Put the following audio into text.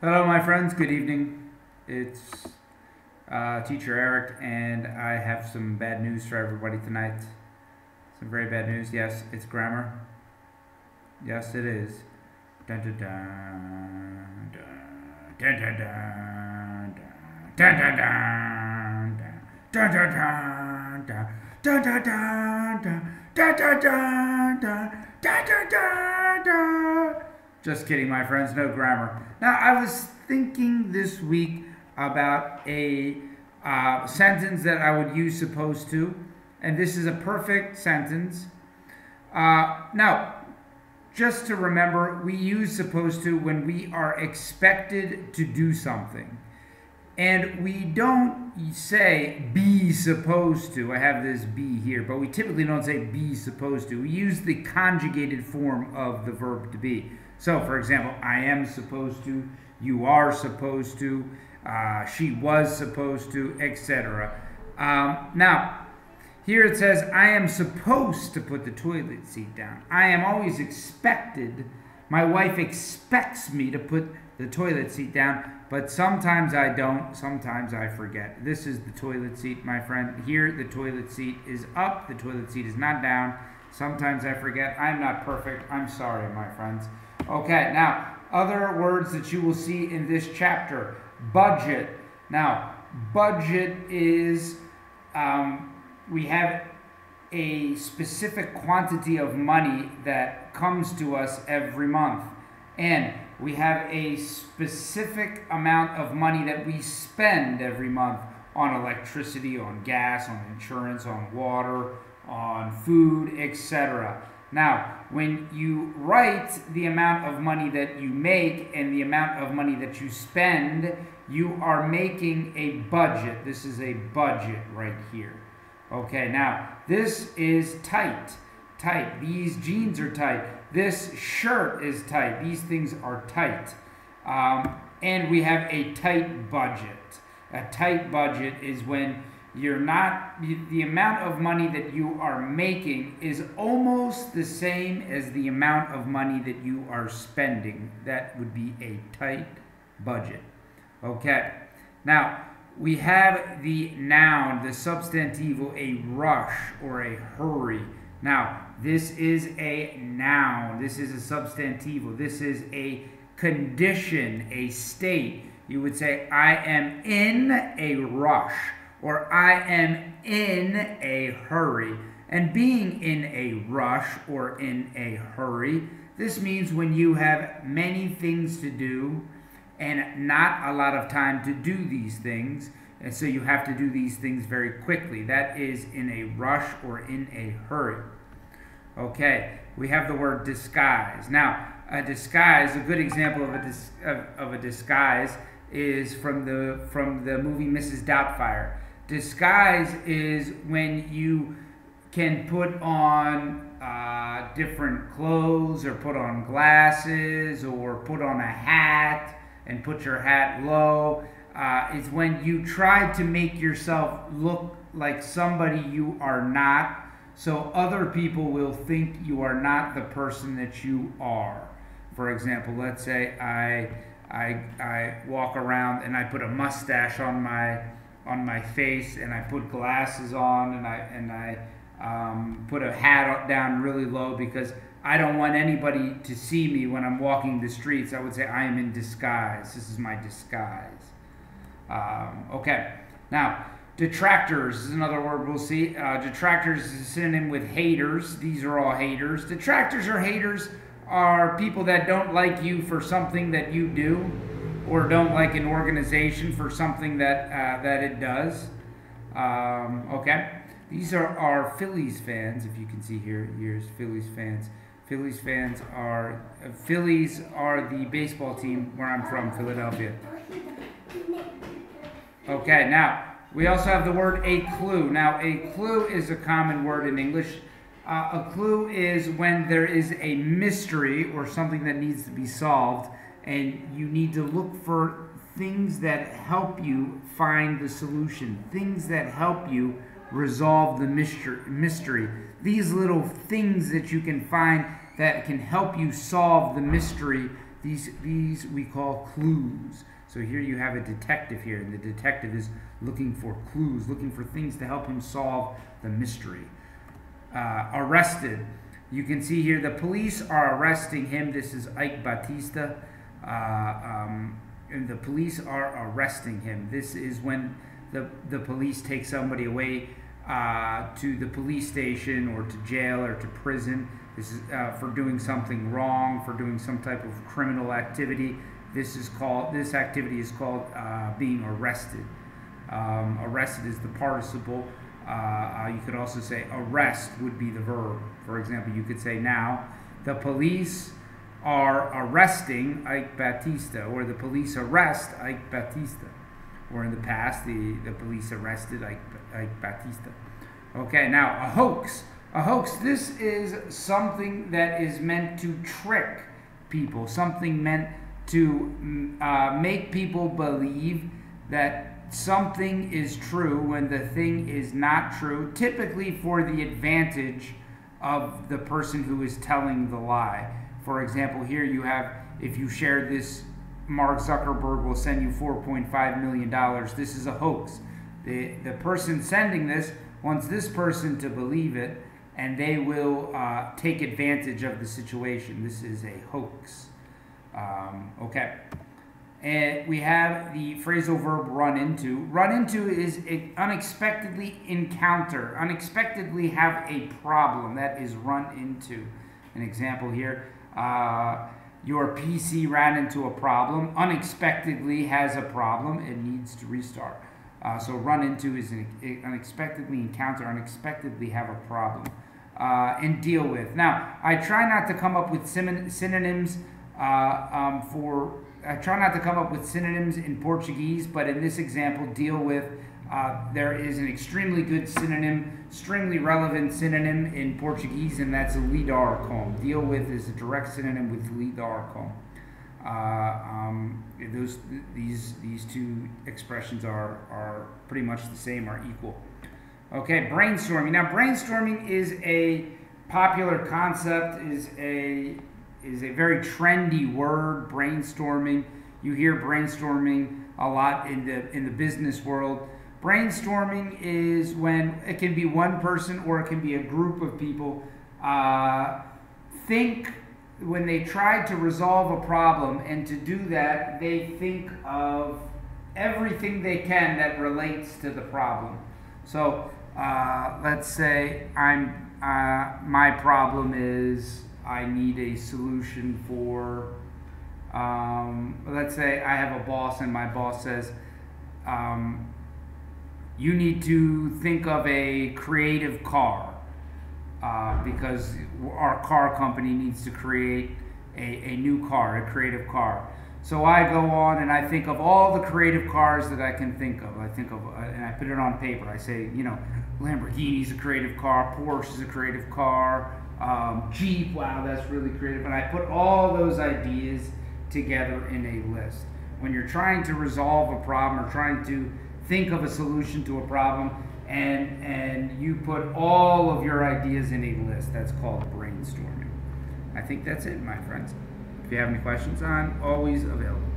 Hello, my friends. Good evening. It's Teacher Eric, and I have some bad news for everybody tonight. Some very bad news. Yes, it's grammar. Yes, it is. Dun dun dun dun dun dun dun dun dun dun dun dun dun dun dun dun dun dun dun dun. Just kidding, my friends. No grammar. Now, I was thinking this week about a sentence that I would use supposed to, and this is a perfect sentence. Now, just to remember, we use supposed to when we are expected to do something. And we don't say be supposed to. I have this be here, but we typically don't say be supposed to. We use the conjugated form of the verb to be. So, for example, I am supposed to, you are supposed to, she was supposed to, etc. Now, here it says, I am supposed to put the toilet seat down. I am always expected. My wife expects me to put the toilet seat down, but sometimes I don't, sometimes I forget. This is the toilet seat, my friend. Here, the toilet seat is up, the toilet seat is not down. Sometimes I forget. I'm not perfect. I'm sorry, my friends. Okay, now, other words that you will see in this chapter. Budget. Now, budget is, we have a specific quantity of money that comes to us every month. And we have a specific amount of money that we spend every month on electricity, on gas, on insurance, on water, on food, etc. Now, when you write the amount of money that you make and the amount of money that you spend, you are making a budget. This is a budget right here. Okay, now, this is tight. Tight. These jeans are tight. This shirt is tight. These things are tight. And we have a tight budget. A tight budget is when you're not, the amount of money that you are making is almost the same as the amount of money that you are spending. That would be a tight budget. Okay. Now, we have the noun, the substantivo, a rush or a hurry. Now, this is a noun. This is a substantivo. This is a condition, a state. You would say, I am in a rush, or I am in a hurry. And being in a rush or in a hurry, this means when you have many things to do and not a lot of time to do these things, and so you have to do these things very quickly. That is in a rush or in a hurry. Okay, we have the word disguise. Now, a disguise, a good example of a disguise is from the movie Mrs. Doubtfire. Disguise is when you can put on different clothes, or put on glasses, or put on a hat and put your hat low. It's when you try to make yourself look like somebody you are not, so other people will think you are not the person that you are. For example, let's say I walk around and I put a mustache on my face, and I put glasses on, and I put a hat down really low because I don't want anybody to see me when I'm walking the streets. I would say I am in disguise. This is my disguise. Okay, now detractors is another word we'll see. Detractors is a synonym with haters. These are all haters. Detractors or haters are people that don't like you for something that you do, or don't like an organization for something that it does. Okay, these are our Phillies fans. If you can see here, here's Phillies fans. Phillies are the baseball team where I'm from, Philadelphia. Okay, now we also have the word a clue. Now, a clue is a common word in English. A clue is when there is a mystery or something that needs to be solved, and you need to look for things that help you find the solution, things that help you resolve the mystery. These little things that you can find that can help you solve the mystery These we call clues. So here you have a detective here, and the detective is looking for clues, looking for things to help him solve the mystery. Arrested. You can see here the police are arresting him. This is Ike Batista. And the police are arresting him. This is when the police take somebody away to the police station or to jail or to prison. This is for doing something wrong, for doing some type of criminal activity. This activity is called being arrested. Arrested is the participle. You could also say arrest would be the verb. For example, you could say now, the police are arresting Ike Batista, or the police arrest Ike Batista. Or in the past, the police arrested Ike Batista. Okay, now a hoax. A hoax, this is something that is meant to trick people, something meant to make people believe that something is true when the thing is not true, typically for the advantage of the person who is telling the lie. For example, here you have, if you share this, Mark Zuckerberg will send you $4.5 million. This is a hoax. The person sending this wants this person to believe it, and they will take advantage of the situation. This is a hoax. Okay. And we have the phrasal verb run into. Run into is unexpectedly encounter, unexpectedly have a problem. That is run into. An example here, your PC ran into a problem, unexpectedly has a problem, it needs to restart. So run into is unexpectedly encounter, unexpectedly have a problem. And deal with. Now, I try not to come up with synonyms I try not to come up with synonyms in Portuguese, but in this example, deal with, there is an extremely good synonym, extremely relevant synonym in Portuguese, and that's lidar com. Deal with is a direct synonym with lidar com. These two expressions are pretty much the same, are equal. Okay, brainstorming. Now, brainstorming is a popular concept, is a very trendy word. Brainstorming, you hear brainstorming a lot in the business world. Brainstorming is when it can be one person or it can be a group of people think when they try to resolve a problem, and to do that they think of everything they can that relates to the problem. So let's say my problem is I need a solution for, let's say I have a boss and my boss says, you need to think of a creative car because our car company needs to create a new car, a creative car. So I go on and I think of all the creative cars that I can think of. I think of, and I put it on paper. I say, Lamborghini's a creative car, Porsche is a creative car, Jeep, wow, that's really creative. And I put all those ideas together in a list. When you're trying to resolve a problem or trying to think of a solution to a problem, and you put all of your ideas in a list, that's called brainstorming. I think that's it, my friends. If you have any questions, I'm always available.